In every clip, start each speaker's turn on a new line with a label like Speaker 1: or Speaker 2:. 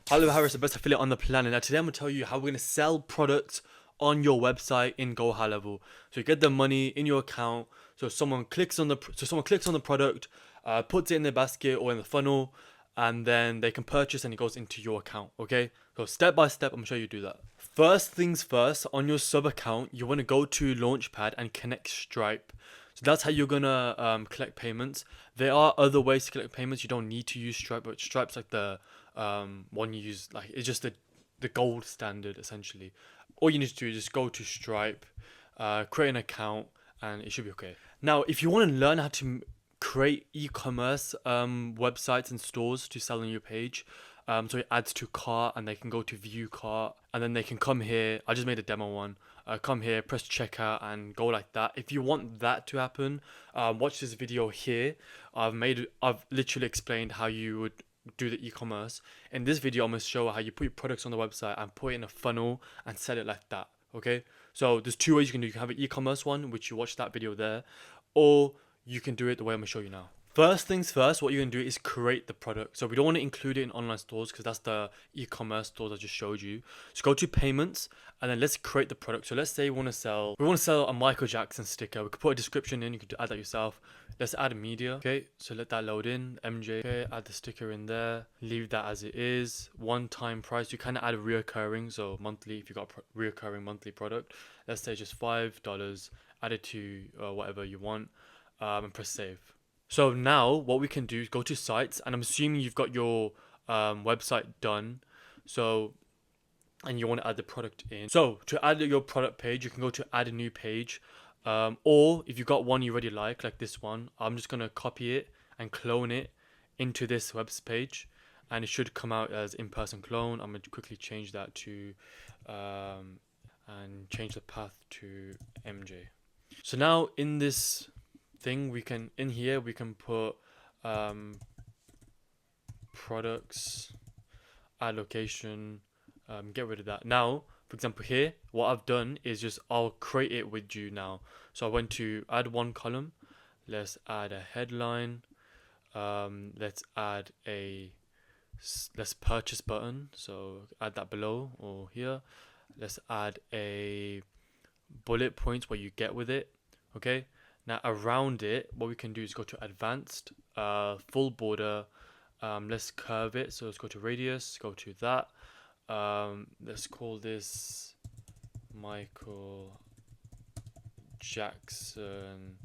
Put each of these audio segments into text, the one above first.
Speaker 1: Hello, Harris, the best affiliate on the planet. Now, today I'm going to tell you how we're going to sell products on your website in Go High Level. So you get the money in your account. So someone clicks on the product, puts it in their basket or in the funnel, and then they can purchase and it goes into your account. Okay. So step by step, I'm gonna show you do that. First things first, on your sub account, you want to go to Launchpad and connect Stripe. So that's how you're gonna collect payments. There are other ways to collect payments. You don't need to use Stripe, but Stripe's like the one you use. Like it's just the gold standard essentially. All you need to do is just go to Stripe, create an account, and it should be okay. Now, if you want to learn how to create e-commerce websites and stores to sell on your page, so it adds to cart and they can go to view cart and then they can come here. I just made a demo one. Come here, press checkout and go like that. If you want that to happen, watch this video here. I've literally explained how you would do the e-commerce. In this video, I'm going to show how you put your products on the website and put it in a funnel and sell it like that. Okay, so there's two ways you can do. You can have an e-commerce one, which you watch that video there, or you can do it the way I'm going to show you now. First things first, what you're going to do is create the product. So we don't want to include it in online stores because that's the e-commerce stores I just showed you. So go to payments and then let's create the product. So let's say we want to sell a Michael Jackson sticker. We could put a description in, you could add that yourself. Let's add media. Okay, so let that load in, MJ. Okay, add the sticker in there, leave that as it is. One-time price, you kind of add a reoccurring, so monthly if you got a reoccurring monthly product. Let's say just $5, add it to whatever you want, and press save. So now what we can do is go to sites, and I'm assuming you've got your website done. So, and you want to add the product in. So to add your product page, you can go to add a new page. Or if you've got one you already like this one, I'm just going to copy it and clone it into this web page. And it should come out as in-person clone. I'm going to quickly change that to, and change the path to MJ. So now in this thing we can put products, add location, get rid of that. Now for example here, what I've done is just I'll create it with you now. So I went to add one column, let's add a headline, let's add a purchase button, so add that below or here. Let's add a bullet points what you get with it. Okay, now around it, what we can do is go to advanced, full border. Let's curve it. So let's go to radius, go to that. Let's call this Michael Jackson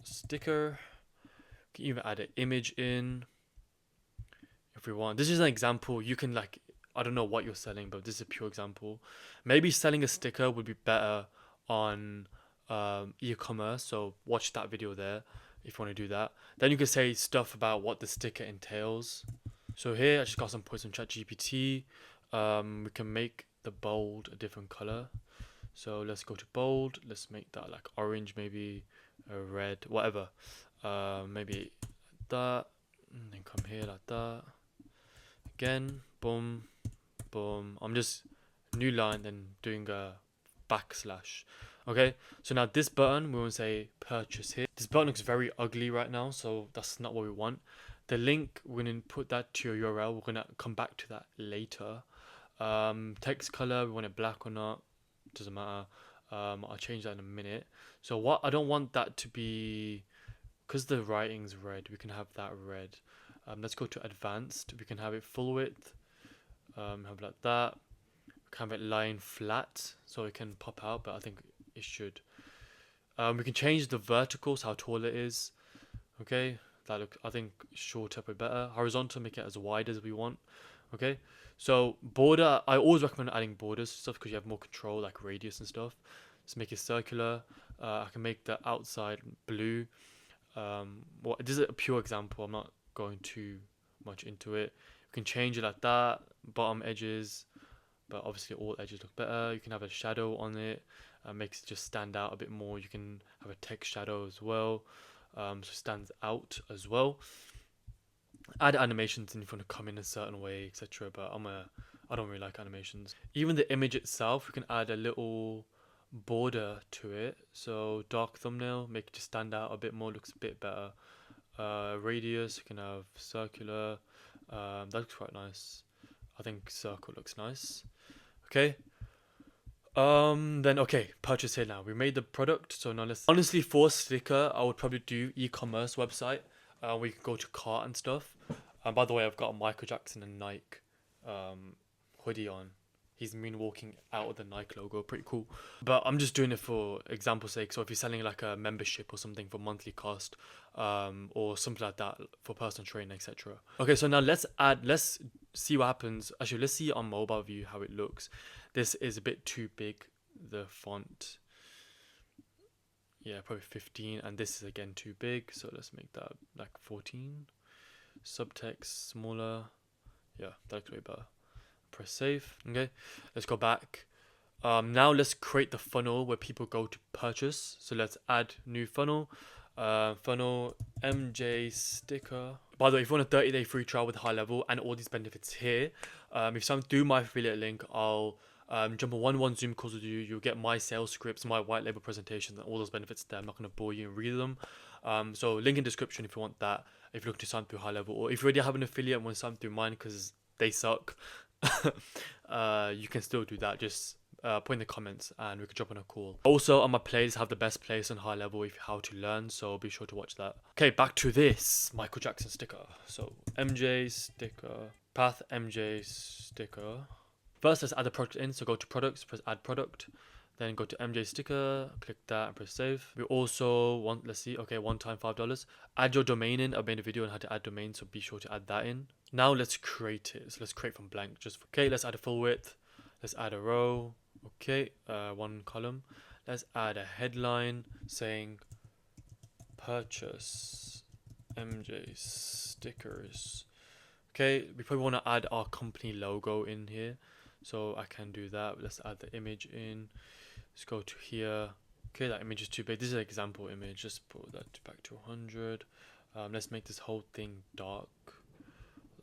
Speaker 1: sticker. You can even add an image in if we want. This is an example. You can I don't know what you're selling, but this is a pure example. Maybe selling a sticker would be better on e-commerce, so watch that video there if you want to do that. Then you can say stuff about what the sticker entails. So here I just got some points from ChatGPT. We can make the bold a different color, so let's go to bold. Let's make that like orange, maybe a red, whatever. Maybe that, and then come here like that again. Boom, boom. I'm just new line, then doing a backslash. Okay, so now this button, we want to say purchase here. This button looks very ugly right now, so that's not what we want. The link, we're going to put that to your URL. We're going to come back to that later. Text color, we want it black or not, doesn't matter. I'll change that in a minute. So what I don't want that to be, because the writing's red, we can have that red. Let's go to advanced. We can have it full width, have like that. We can have it lying flat so it can pop out, but I think it should. We can change the verticals, how tall it is. Okay, that look, I think shorter would be better. Horizontal, make it as wide as we want. Okay, so border, I always recommend adding borders stuff because you have more control, like radius and stuff. Let's make it circular. I can make the outside blue. This is a pure example, I'm not going too much into it. You can change it like that. Bottom edges, but obviously all edges look better. You can have a shadow on it, makes it just stand out a bit more. You can have a text shadow as well, so it stands out as well. Add animations and if you want to come in a certain way, etc. But I don't really like animations. Even the image itself, we can add a little border to it. So dark thumbnail, make it just stand out a bit more, looks a bit better. Radius, you can have circular. That looks quite nice. I think circle looks nice. Okay. Then okay, purchase here now. We made the product, so now let's honestly for sticker I would probably do e-commerce website. We can go to cart and stuff. By the way, I've got a Michael Jackson and Nike hoodie on. He's moonwalking out of the Nike logo, pretty cool. But I'm just doing it for example's sake. So if you're selling like a membership or something for monthly cost, or something like that for personal training, etc. Okay, so now let's see what happens. Actually, let's see on mobile view how it looks. This is a bit too big, the font. Yeah, probably 15, and this is again too big, so let's make that like 14. Subtext smaller. Yeah, that looks way better. Press save. Okay, let's go back. Now let's create the funnel where people go to purchase. So let's add new funnel. Funnel MJ sticker. By the way, if you want a 30-day free trial with high level and all these benefits here, if someone do my affiliate link, I'll jump on one Zoom calls with you. You'll get my sales scripts, my white label presentations, and all those benefits there. I'm not going to bore you and read them. So link in description if you want that. If you're looking to sign through high level, or if you already have an affiliate and want to sign through mine because they suck, you can still do that. Just put in the comments and we can jump on a call. Also on my playlist, have the best place on high level if how to learn, so be sure to watch that. Okay, back to this Michael Jackson sticker. So MJ sticker, path MJ sticker. First, let's add the product in. So go to products, press add product, then go to MJ sticker, click that and press save. We also want, let's see, okay, one time $5. Add your domain in. I made a video on how to add domain, so be sure to add that in. Now let's create it. So let's create from blank. Okay, let's add a full width. Let's add a row. Okay, one column. Let's add a headline saying purchase MJ stickers. Okay, we probably want to add our company logo in here, so I can do that. Let's add the image in. Let's go to here. Okay, that image is too big. This is an example image. Just put that back to 100. Let's make this whole thing dark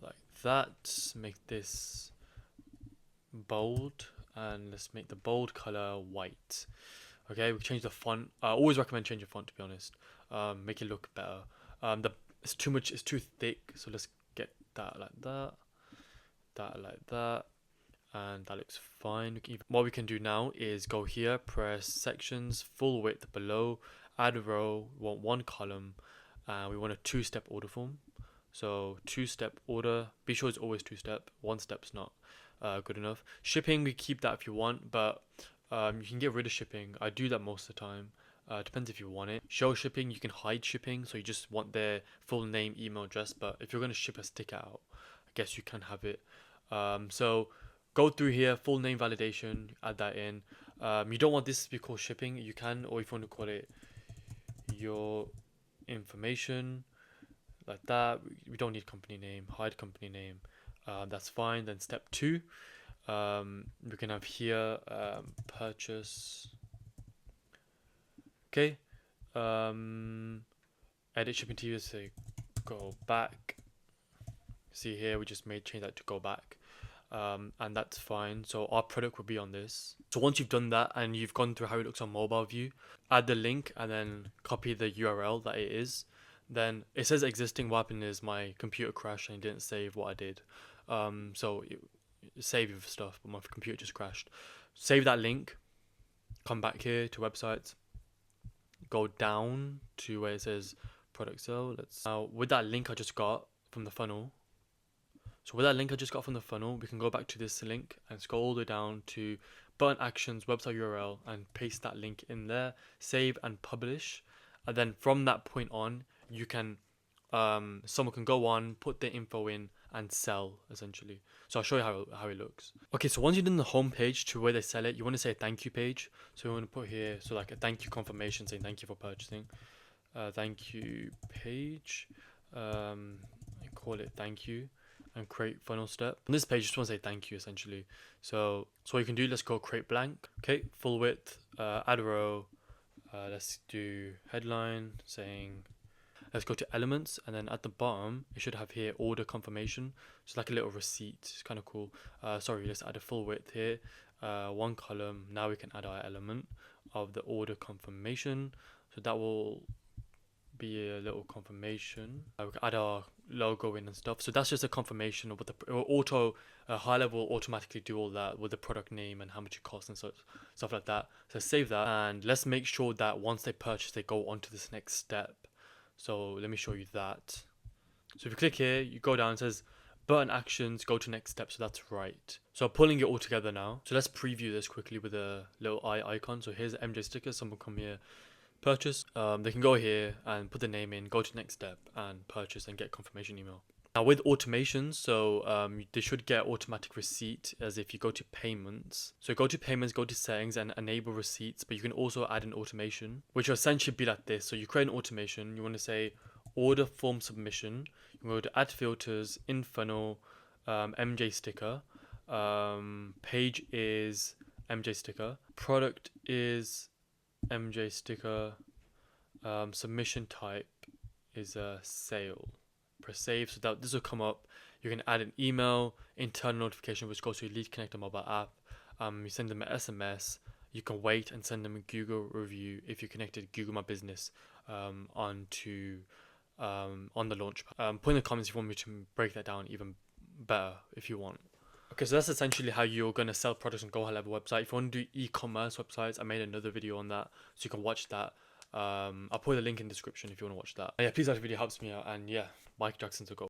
Speaker 1: like that. Make this bold, and let's make the bold color white. Okay, we can change the font. I always recommend changing font, to be honest. Make it look better. It's too much. It's too thick. So let's get that like that. That like that. And that looks fine. What we can do now is go here, press sections, full width below, add a row, we want one column, and we want a two-step order form. So two-step order, be sure it's always two-step, one step's not good enough. Shipping, we keep that if you want, but you can get rid of shipping. I do that most of the time. Depends if you want it. Show shipping, you can hide shipping, so you just want their full name, email address, but if you're going to ship a sticker out, I guess you can have it. So go through here, full name validation, add that in. You don't want this to be called shipping, you can, or if you want to call it your information, like that. We don't need company name, hide company name. That's fine. Then step 2, we can have here purchase. Okay, edit shipping to say go back. See here, we just change that to go back. And that's fine. So our product will be on this. So once you've done that and you've gone through how it looks on mobile view, add the link and then copy the URL that it is. Then it says existing. What happened is my computer crashed and it didn't save what I did. So it save your stuff, but my computer just crashed. Save that link, come back here to websites, go down to where it says product sale. Now with that link I just got from the funnel, we can go back to this link and scroll all the way down to button actions, website URL, and paste that link in there, save and publish. And then from that point on, you can, someone can go on, put their info in and sell essentially. So I'll show you how it looks. Okay, so once you've done the home page to where they sell it, you want to say a thank you page. So you want to put here, so like a thank you confirmation saying thank you for purchasing. Thank you page, call it thank you. And create funnel step. On this page, you just want to say thank you essentially. So what you can do, let's go create blank. Okay, full width, add a row. Let's do headline saying, let's go to elements, and then at the bottom it should have here order confirmation. It's like a little receipt. It's kind of cool. Sorry, let's add a full width here, one column. Now we can add our element of the order confirmation. So that will be a little confirmation. We can add our logo in and stuff. So that's just a confirmation of what high level will automatically do all that with the product name and how much it costs and stuff like that. So save that, and let's make sure that once they purchase, they go on to this next step. So let me show you that. So if you click here, you go down, it says button actions, go to next step. So that's right. So I'm pulling it all together now. So let's preview this quickly with a little eye icon. So here's the MJ sticker. Someone come here, purchase. They can go here and put the name in, go to next step and purchase and get confirmation email. Now with automations, so they should get automatic receipt as if you go to payments. So go to payments, go to settings and enable receipts, but you can also add an automation, which will essentially be like this. So you create an automation, you want to say order form submission, you go to add filters, in funnel, MJ sticker, page is MJ sticker, product is MJ sticker, submission type is a sale. Press save, so that this will come up. You can add an email, internal notification which goes to your Lead Connector mobile app. You send them an SMS. You can wait and send them a Google review if you connected Google My Business on the launch pad. Put in the comments if you want me to break that down even better if you want. Okay, so that's essentially how you're going to sell products on Go High Level website. If you want to do e-commerce websites, I made another video on that, so you can watch that. I'll put the link in the description if you want to watch that. Yeah, please, that video helps me out, and yeah, Mike Jackson to go.